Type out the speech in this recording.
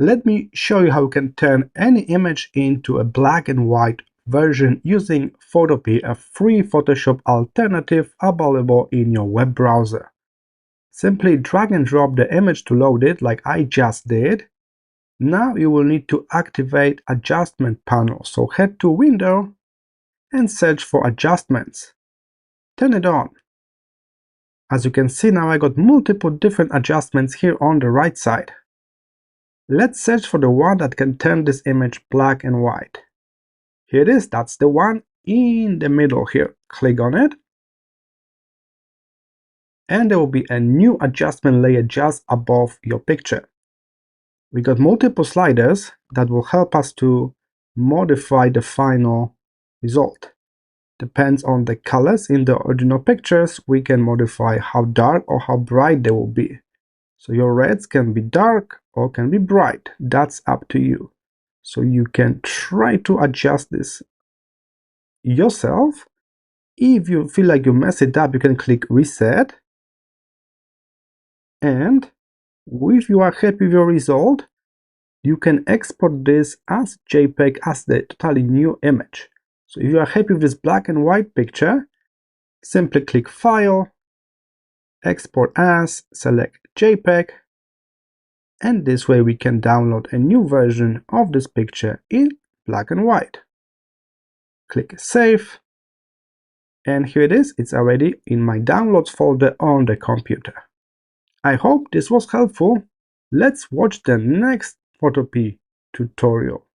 Let me show you how you can turn any image into a black and white version using Photopea, a free Photoshop alternative available in your web browser. Simply drag and drop the image to load it like I just did. Now you will need to activate Adjustment panel, so head to Window and search for Adjustments. Turn it on. As you can see now, I got multiple different adjustments here on the right side. Let's search for the one that can turn this image black and white. Here it is, that's the one in the middle here. Click on it. And there will be a new adjustment layer just above your picture. We got multiple sliders that will help us to modify the final result. Depends on the colors in the original pictures, we can modify how dark or how bright they will be. So your reds can be dark or can be bright, that's up to you. So you can try to adjust this yourself. If you feel like you mess it up, you can click reset. And if you are happy with your result, you can export this as JPEG as the totally new image. So if you are happy with this black and white picture, simply click File, Export As, select JPEG, and this way we can download a new version of this picture in black and white. Click Save, and here it is, it's already in my downloads folder on the computer. I hope this was helpful. Let's watch the next Photopea tutorial.